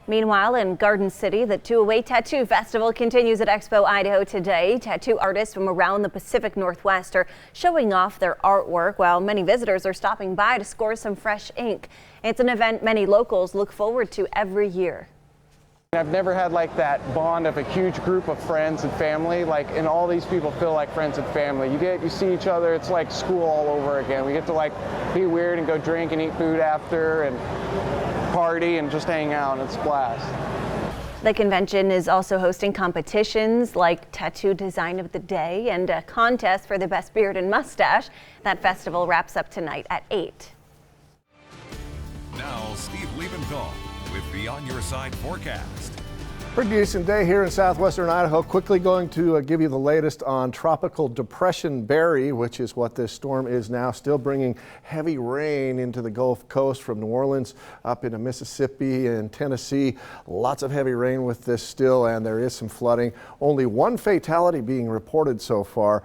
Meanwhile, in Garden City, the 208 Tattoo Festival continues at Expo Idaho today. Tattoo artists from around the Pacific Northwest are showing off their artwork, while many visitors are stopping by to score some fresh ink. It's an event many locals look forward to every year. I've never had like that bond of a huge group of friends and family, and all these people feel like friends and family. You see each other, it's like school all over again. We get to be weird and go drink and eat food after and party and just hang out, and it's a blast. The convention is also hosting competitions like Tattoo Design of the Day and a contest for the best beard and mustache. That festival wraps up tonight at 8. Now, Steve Liebenthal with the On Your Side forecast. Pretty decent day here in southwestern Idaho. Quickly going to give you the latest on Tropical Depression Barry, which is what this storm is now. Still bringing heavy rain into the Gulf Coast from New Orleans up into Mississippi and Tennessee. Lots of heavy rain with this still, and there is some flooding. Only one fatality being reported so far,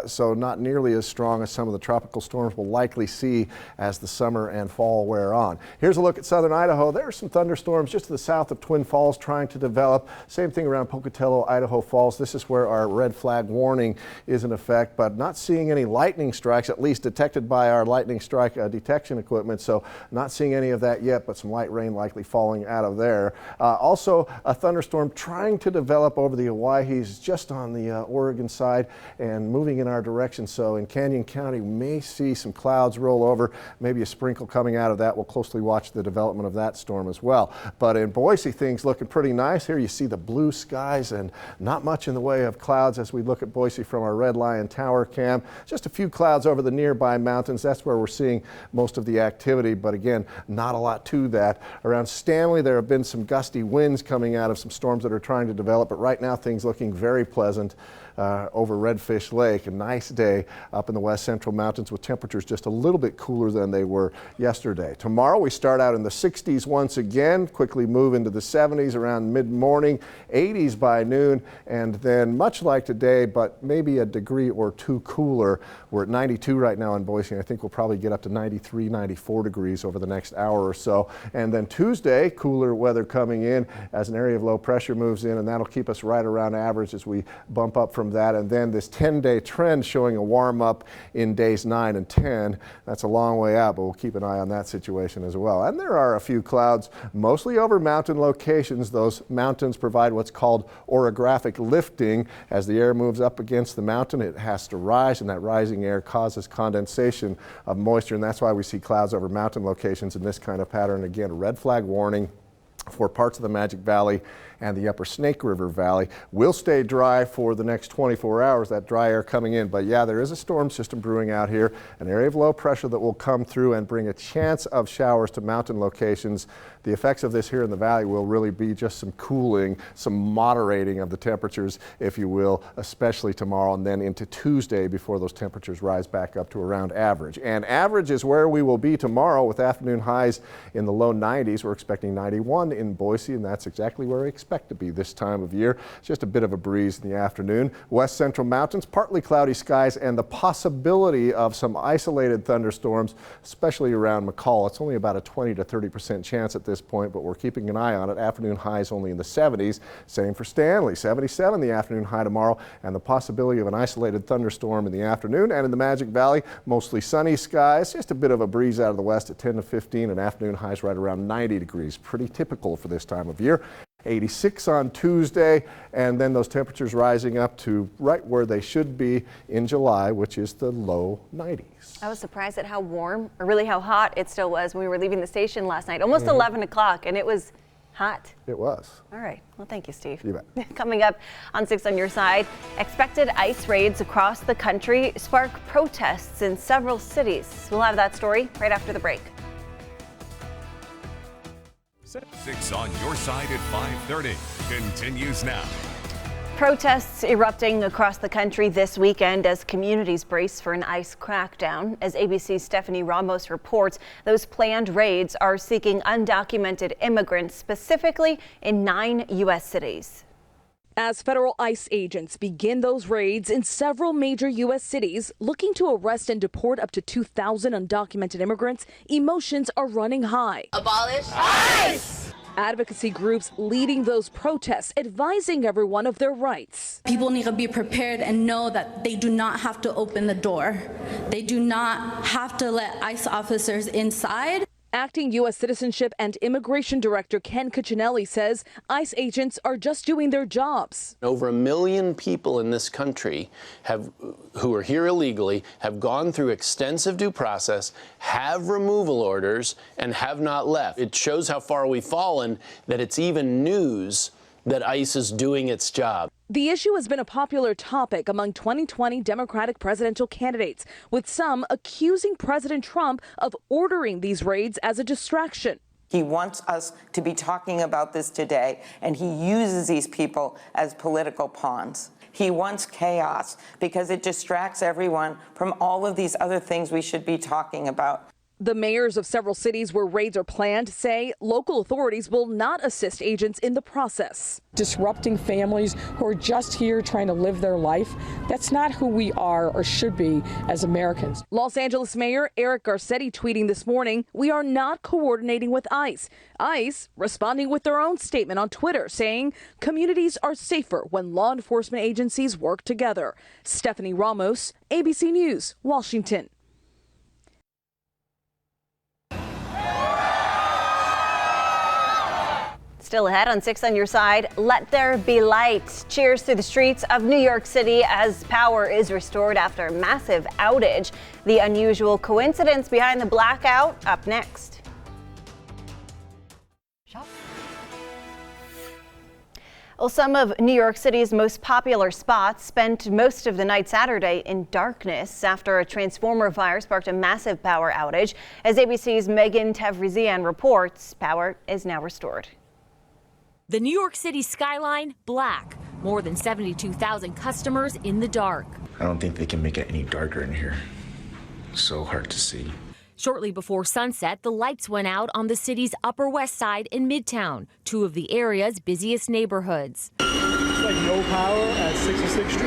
so not nearly as strong as some of the tropical storms we'll likely see as the summer and fall wear on. Here's a look at southern Idaho. There are some thunderstorms just to the south of Twin Falls trying to develop. Same thing around Pocatello, Idaho Falls. This is where our red flag warning is in effect, but not seeing any lightning strikes, at least detected by our lightning strike detection equipment. So not seeing any of that yet, but some light rain likely falling out of there. Also a thunderstorm trying to develop over the Owyhees just on the Oregon side and moving in our direction. So in Canyon County, we may see some clouds roll over, maybe a sprinkle coming out of that. We'll closely watch the development of that storm as well. But in Boise, things looking pretty nice. Here you see the blue skies and not much in the way of clouds as we look at Boise from our Red Lion Tower cam. Just a few clouds over the nearby mountains. That's where we're seeing most of the activity, but again, not a lot to that. Around Stanley, there have been some gusty winds coming out of some storms that are trying to develop, but right now things looking very pleasant. Over Redfish Lake. A nice day up in the west central mountains with temperatures just a little bit cooler than they were yesterday. Tomorrow we start out in the 60s once again, quickly move into the 70s around mid-morning, 80s by noon, and then much like today, but maybe a degree or two cooler. We're at 92 right now in Boise, and I think we'll probably get up to 93, 94 degrees over the next hour or so. And then Tuesday, cooler weather coming in as an area of low pressure moves in, and that'll keep us right around average as we bump up from that. And then this 10-day trend showing a warm up in days 9 and 10. That's a long way out, but we'll keep an eye on that situation as well. And there are a few clouds, mostly over mountain locations. Those mountains provide what's called orographic lifting. As the air moves up against the mountain, it has to rise, and that rising air causes condensation of moisture, and that's why we see clouds over mountain locations in this kind of pattern. Again, a red flag warning for parts of the Magic Valley and the upper Snake River Valley. Will stay dry for the next 24 hours, that dry air coming in. But yeah, there is a storm system brewing out here, an area of low pressure that will come through and bring a chance of showers to mountain locations. The effects of this here in the valley will really be just some cooling, some moderating of the temperatures, if you will, especially tomorrow and then into Tuesday before those temperatures rise back up to around average. And average is where we will be tomorrow with afternoon highs in the low 90s. We're expecting 91 in Boise, and that's exactly where we expect to be this time of year. It's just a bit of a breeze in the afternoon. West central mountains, partly cloudy skies, and the possibility of some isolated thunderstorms, especially around McCall. It's only about a 20 to 30% chance at this point, but we're keeping an eye on it. Afternoon highs only in the 70s. Same for Stanley, 77 the afternoon high tomorrow, and the possibility of an isolated thunderstorm in the afternoon. And in the Magic Valley, mostly sunny skies, just a bit of a breeze out of the west at 10 to 15, and afternoon highs right around 90 degrees. Pretty typical for this time of year. 86 on Tuesday, and then those temperatures rising up to right where they should be in July, which is the low 90s. I was surprised at how warm, or really how hot it still was when we were leaving the station last night. Almost 11 o'clock, and it was hot. It was. All right. Well, thank you, Steve. You bet. Coming up on 6 on Your Side, expected ice raids across the country spark protests in several cities. We'll have that story right after the break. 6 on Your Side at 5:30 continues now. Protests erupting across the country this weekend as communities brace for an ICE crackdown. As ABC's Stephanie Ramos reports, those planned raids are seeking undocumented immigrants, specifically in 9 U.S. cities. As federal ICE agents begin those raids in several major U.S. cities, looking to arrest and deport up to 2,000 undocumented immigrants, emotions are running high. Abolish ICE! Advocacy groups leading those protests, advising everyone of their rights. People need to be prepared and know that they do not have to open the door. They do not have to let ICE officers inside. Acting U.S. Citizenship and Immigration Director Ken Cuccinelli says ICE agents are just doing their jobs. Over 1 million people in this country who are here illegally have gone through extensive due process, have removal orders, and have not left. It shows how far we've fallen that it's even news that ICE is doing its job. The issue has been a popular topic among 2020 Democratic presidential candidates, with some accusing President Trump of ordering these raids as a distraction. He wants us to be talking about this today, and he uses these people as political pawns. He wants chaos because it distracts everyone from all of these other things we should be talking about. The mayors of several cities where raids are planned say local authorities will not assist agents in the process. Disrupting families who are just here trying to live their life, that's not who we are or should be as Americans. Los Angeles Mayor Eric Garcetti tweeting this morning, "We are not coordinating with ICE." ICE responding with their own statement on Twitter saying communities are safer when law enforcement agencies work together. Stephanie Ramos, ABC News, Washington. Still ahead on 6 on your side, let there be light. Cheers through the streets of New York City as power is restored after a massive outage. The unusual coincidence behind the blackout up next. Well, some of New York City's most popular spots spent most of the night Saturday in darkness after a transformer fire sparked a massive power outage. As ABC's Megan Tevrizian reports, power is now restored. The New York City skyline black. More than 72,000 customers in the dark. I don't think they can make it any darker in here. So hard to see. Shortly before sunset, the lights went out on the city's Upper West Side and Midtown, two of the area's busiest neighborhoods. It's like no power at 66th Street.